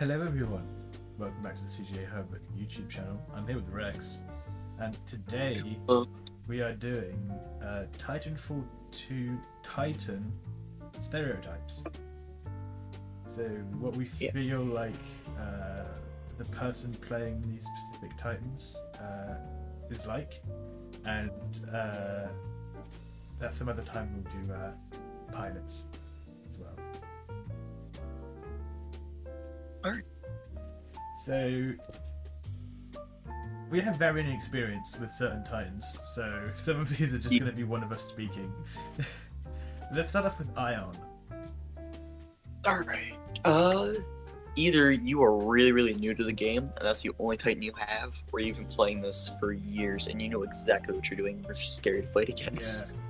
Hello everyone, welcome back to the CGAHub YouTube channel. I'm here with Rex, and today we are doing Titanfall 2 Titan Stereotypes. So what we feel like the person playing these specific Titans is like, and at some other time we'll do pilots as well. Alright. So we have varying experience with certain Titans, so some of these are just going to be one of us speaking. Let's start off with Ion. Alright. Either you are really new to the game, and that's the only Titan you have, or you've been playing this for years and you know exactly what you're doing, you're scary to fight against. Yeah.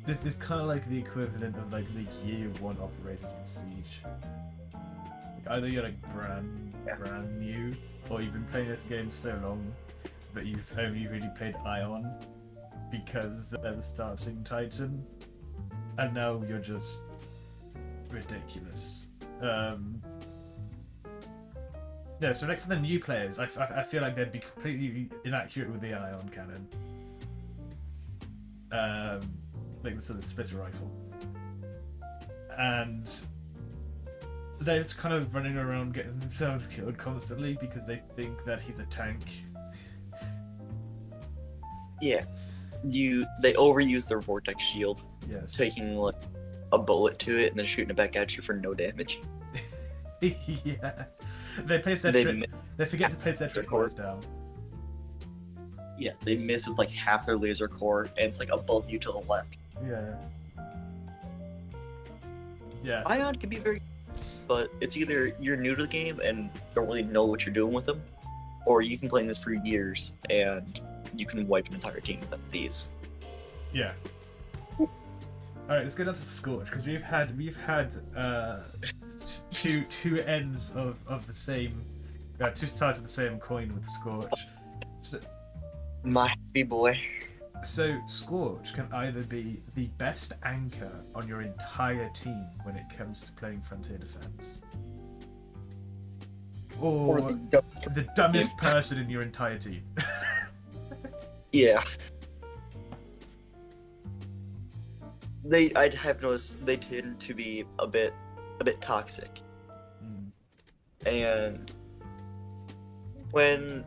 This is kind of like the equivalent of like the year 1 operators in Siege. Like either you're like brand new, or you've been playing this game so long that you've only really played Ion because they're the starting Titan, and now you're just ridiculous. Yeah, so like for the new players, I feel like they'd be completely inaccurate with the Ion cannon. Like the sort of splitter rifle. And they're just kind of running around getting themselves killed constantly because they think that he's a tank. Yeah. They overuse their vortex shield. Yes. Taking like a bullet to it and then shooting it back at you for no damage. Yeah. They place their they forget to place their trick cores down. Yeah, they miss with like half their laser core and it's like above you to the left. Yeah. Yeah. Ion can be very, but it's either you're new to the game and don't really know what you're doing with them, or you've been playing this for years and you can wipe an entire team with these. Yeah. Alright, let's go down to Scorch, because we've had two ends of the same, two sides of the same coin with Scorch. So, my happy boy. So Scorch can either be the best anchor on your entire team when it comes to playing Frontier Defense, or the dumbest person in your entire team. Yeah. I'd have noticed they tend to be a bit toxic. And when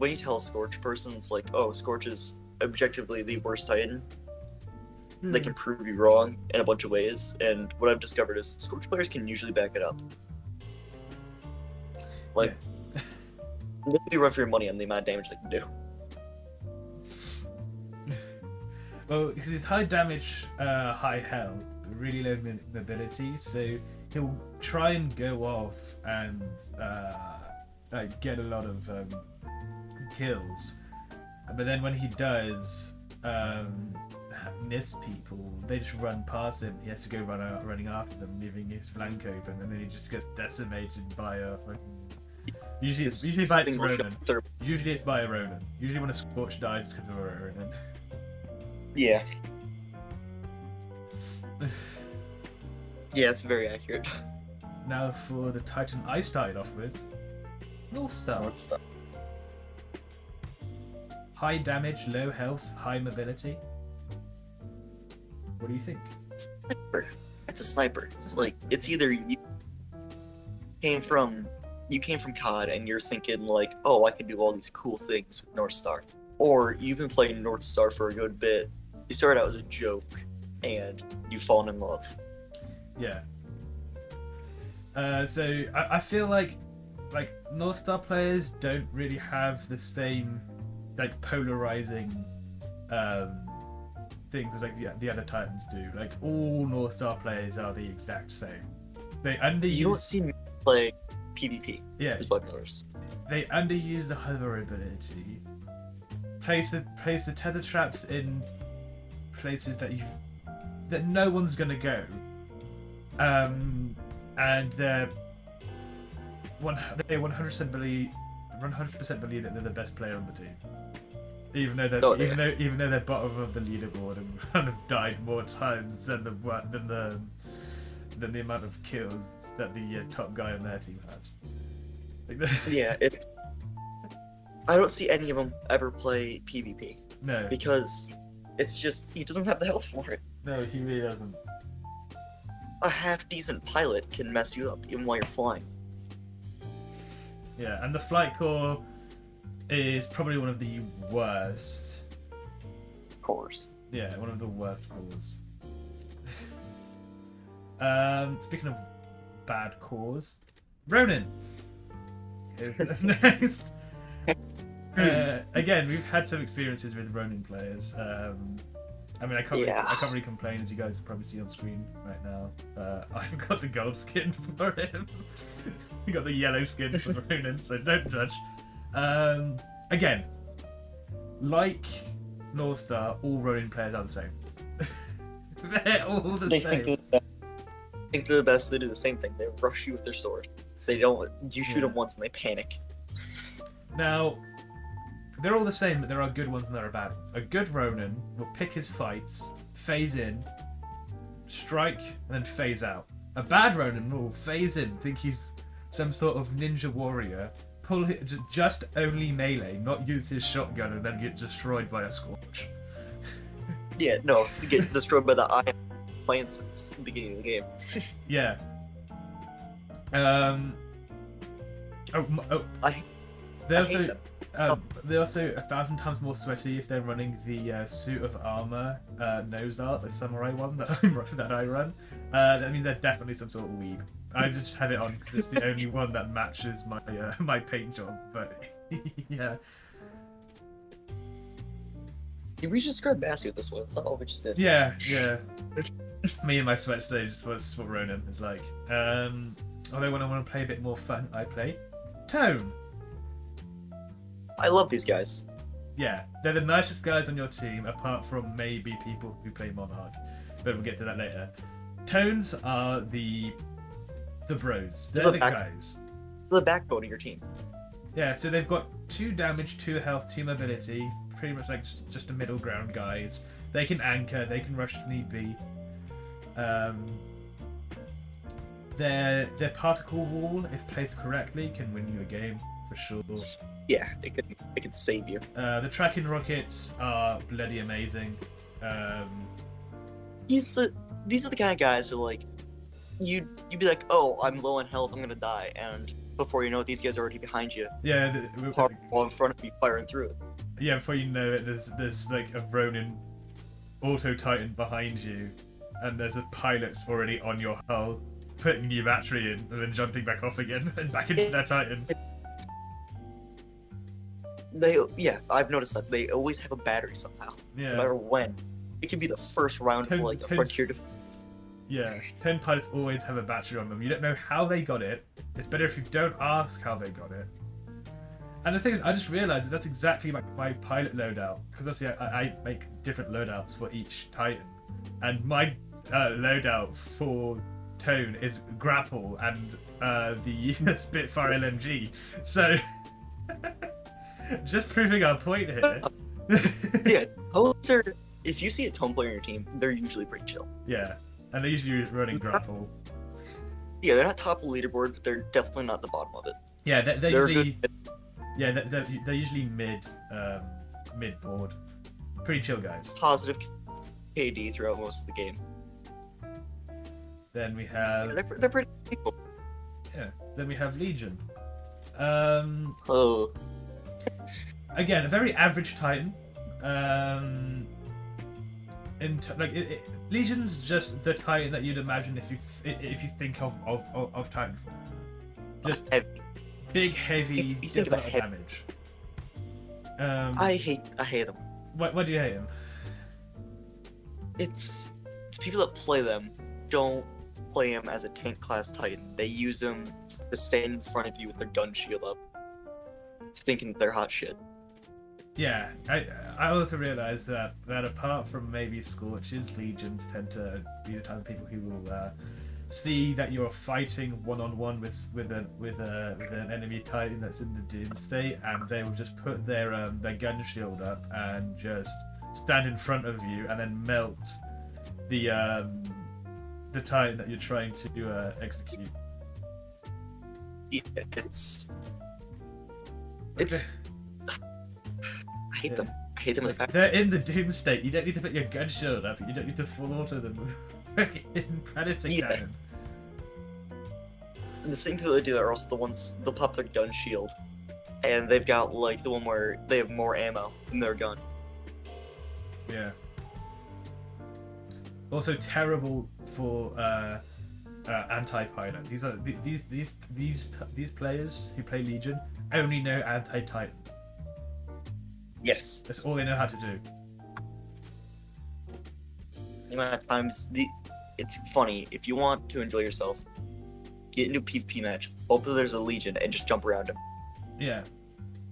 you tell a Scorch person, it's like, oh, Scorch is objectively the worst Titan, they can prove you wrong in a bunch of ways, and what I've discovered is Scorch players can usually back it up. Like, you run for your money on the amount of damage they can do. Well, because he's high damage, high health, really low mobility, so he'll try and go off and get a lot of kills. But then when he does miss people, they just run past him. He has to go running after them, leaving his flank open, and then he just gets decimated by a fucking... Usually by a Ronin. Usually it's by a Ronin. Usually when a Scorch dies, it's because of a Ronin. Yeah. Yeah, it's very accurate. Now for the Titan I started off with, North Star. High damage, low health, high mobility. What do you think? It's a sniper. It's like, it's either you came from COD and you're thinking like, oh, I can do all these cool things with North Star, or you've been playing North Star for a good bit. You started out as a joke, and you've fallen in love. Yeah. So I feel like North Star players don't really have the same like polarizing things as like the other Titans do. Like all North Star players are the exact same. They underuse. You don't see me play PvP. Yeah. Is what I noticed. They underuse the hover ability. Place the tether traps in places that no one's gonna go, and they 100% believe that they're the best player on the team, even though they're bottom of the leaderboard and kind of died more times than the than the amount of kills that the top guy on their team has. Like, Yeah, I don't see any of them ever play PvP no, because it's just he doesn't have the health for it. no, he really doesn't. A half-decent pilot can mess you up even while you're flying. Yeah, and the flight core is probably one of the worst. Of course. Yeah, one of the worst cores. Speaking of bad cores, Ronin. Next. Again, we've had some experiences with Ronin players. I mean, I can't really complain, as you guys can probably see on screen right now. I've got the gold skin for him. You got the yellow skin for Ronin, so don't judge. Again, like North Star, all Ronin players are the same. They're all the same. Think they're the best. They do the same thing. They rush you with their sword. They don't. You shoot them once and they panic. Now, they're all the same, but there are good ones and there are bad ones. A good Ronin will pick his fights, phase in, strike, and then phase out. A bad Ronin will phase in, think he's some sort of ninja warrior, pull it, just only melee, not use his shotgun, and then get destroyed by a Scorch. Yeah, no, get destroyed by the eye playing since the beginning of the game. Yeah. They're also 1,000 times more sweaty if they're running the suit of armor nose art, the samurai one that I run. That means they're definitely some sort of weeb. I just have it on because it's the only one that matches my my paint job. But yeah. Did we just describe basket this one? It's not what we just did. Yeah. Me and my sweat stage is what Ronin is like. Although when I want to play a bit more fun, I play Tone. I love these guys. Yeah, they're the nicest guys on your team, apart from maybe people who play Monarch. But we'll get to that later. Tones are the bros. They're the guys. The backbone of your team. Yeah, so they've got 2 damage, 2 health, 2 mobility. Pretty much like just a middle ground guys. They can anchor, they can rush if need be. Their particle wall, if placed correctly, can win you a game for sure. Yeah, it could save you. The tracking rockets are bloody amazing. These are the kind of guys who like you'd be like, oh, I'm low on health, I'm gonna die, and before you know it, these guys are already behind you. Yeah, all in front of you, firing through it. Yeah, before you know it, there's like a Ronin Auto Titan behind you, and there's a pilot already on your hull, putting new battery in, and then jumping back off again and back into their Titan. I've noticed that they always have a battery somehow. Yeah. No matter when. It can be the first round of like a frontier defense. Yeah, 10 pilots always have a battery on them. You don't know how they got it. It's better if you don't ask how they got it. And the thing is, I just realized that that's exactly my pilot loadout. Because obviously I make different loadouts for each Titan. And my loadout for Tone is grapple and the Spitfire LMG. So, just proving our point here. Yeah, Hoser, if you see a Tone player on your team, they're usually pretty chill. Yeah, and they're usually running grapple. Yeah, they're not top of the leaderboard, but they're definitely not the bottom of it. Yeah, they're usually... good. Yeah, they're usually mid board. Pretty chill guys. Positive KD throughout most of the game. Then we have... Yeah, they're pretty people. Yeah, then we have Legion. Again, a very average Titan. Legion's just the Titan that you'd imagine if you think of Titanfall. Just heavy. Big, heavy, think of a damage. I hate them. Why do you hate them? It's people that play them don't play them as a tank class Titan. They use them to stand in front of you with their gun shield up, thinking they're hot shit. Yeah, I also realized that apart from maybe Scorches, Legions tend to be the type of people who will see that you're fighting one-on-one with an enemy Titan that's in the Doom state, and they will just put their gun shield up and just stand in front of you and then melt the the Titan that you're trying to execute. Yeah, it's. I hate them. I hate them in the back. They're in the doom state. You don't need to put your gun shield up. You don't need to full auto them with in Predator cannon. And the same people that do that are also the ones they'll pop their gun shield, and they've got like the one where they have more ammo in their gun. Yeah. Also terrible for anti-pilot. These are these players who play Legion only know anti-Titan. Yes. That's all they know how to do. The amount of times it's funny if you want to enjoy yourself. Get into a PvP match. Hope that there's a Legion and just jump around him. Yeah,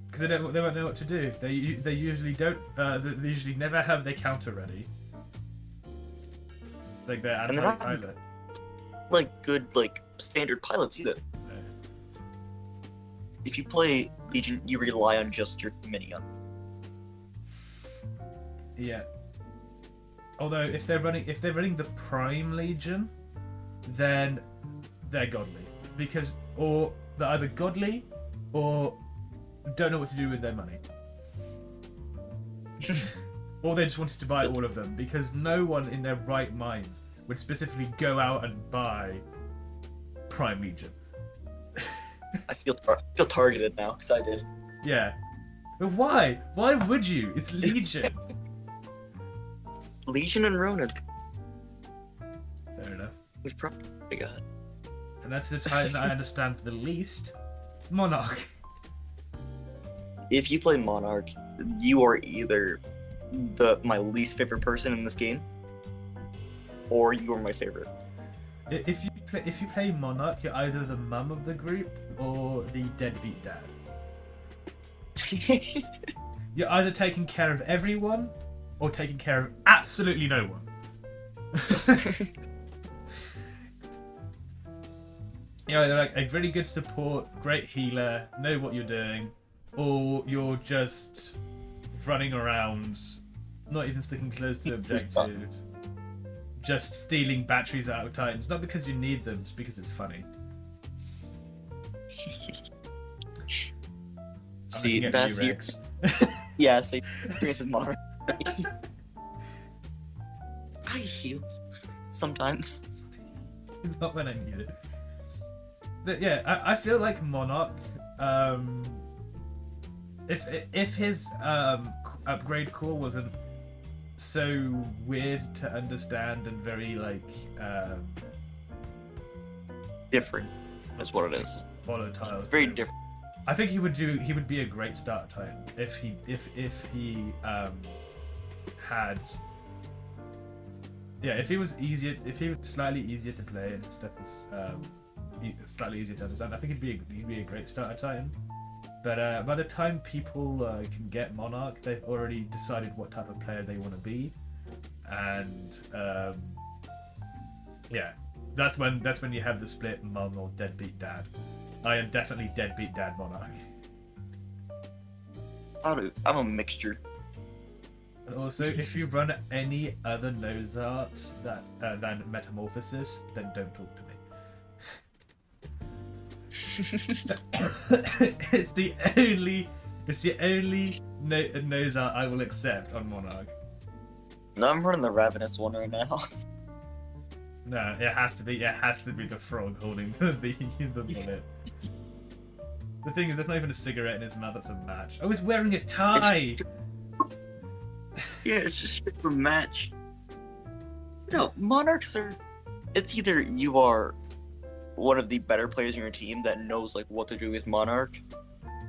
because they won't know what to do. They usually don't. They usually never have their counter ready. Like their anti-pilot. Like good standard pilots either. No. If you play Legion, you rely on just your minigun. Yeah. Although if they're running the Prime Legion, then they're godly, because or they're either godly or don't know what to do with their money. Or they just wanted to buy all of them, because no one in their right mind would specifically go out and buy Prime Legion. I feel targeted now, because I did. Yeah. But why? Why would you? It's Legion. Legion and Ronin. Fair enough. We've probably got. And that's the Titan I understand the least. Monarch. If you play Monarch, you are either my least favorite person in this game, or you are my favorite. If you play Monarch, you're either the mum of the group or the deadbeat dad. You're either taking care of everyone or taking care of absolutely no one. You know, they're like a really good support, great healer, know what you're doing, or you're just running around, not even sticking close to objective, just stealing batteries out of Titans, not because you need them, just because it's funny. See, that's you. Yeah, see, experience with Monarch. I heal sometimes. Not when I need it. But yeah, I feel like Monarch, if his upgrade core wasn't so weird to understand and very like different, is what it is. Volatile. Very different. I think he would be a great start Titan if he had. Yeah, if he was slightly easier to play and his stuff was slightly easier to understand, I think he'd be a great starter Titan. But by the time people can get Monarch, they've already decided what type of player they want to be, and yeah, that's when you have the split mum or deadbeat dad. I am definitely deadbeat dad Monarch. I'm a mixture. And also, if you run any other nose art than Metamorphosis, then don't talk to me. It's the only nose art I will accept on Monarch. No, I'm running the Ravenous one right now. No, it has to be the frog holding the bullet. The thing is, there's not even a cigarette in his mouth. That's a match. Oh, he's wearing a tie. Yeah, it's just a match. You know, Monarchs are. It's either you are one of the better players in your team that knows like what to do with Monarch,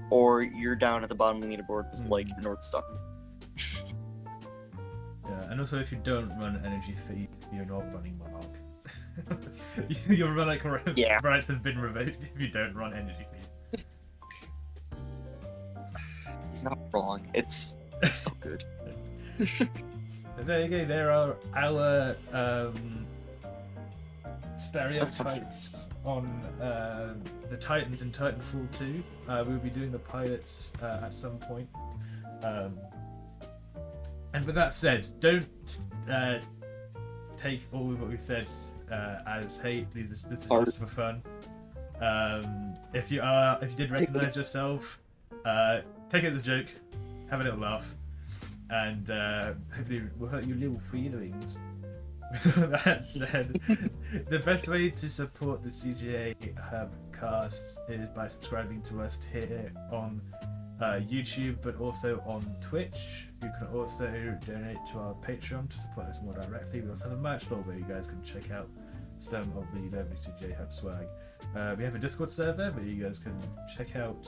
or you're down at the bottom of the leaderboard with like North Star. Yeah, and also if you don't run energy feed, you're not running Monarch. Your like rights have been revoked if you don't run energy feed. He's not wrong. It's so good. There you go. There are our stereotypes on the Titans in Titanfall 2. We'll be doing the pilots at some point. And with that said, don't take all what we said as hate. This is Art. just for fun. If you did recognize yourself, take it as a joke, have a little laugh, and hopefully we'll hurt your little feelings. With all that said, the best way to support the CGAHub cast is by subscribing to us here on YouTube, but also on Twitch. You can also donate to our Patreon to support us more directly. We also have a merch store where you guys can check out some of the lovely CGAHub swag. We have a Discord server where you guys can check out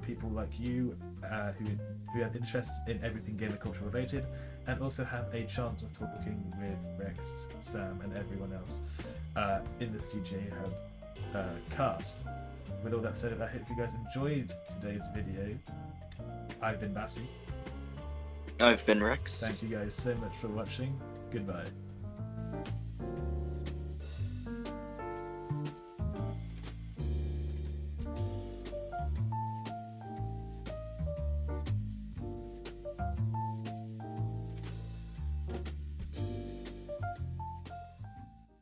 people like you who have interests in everything gamer culture related, and also have a chance of talking with Rex, Sam, and everyone else in the CGAHub cast. With all that said, I hope you guys enjoyed today's video. I've been Bassi. I've been Rex. Thank you guys so much for watching. Goodbye.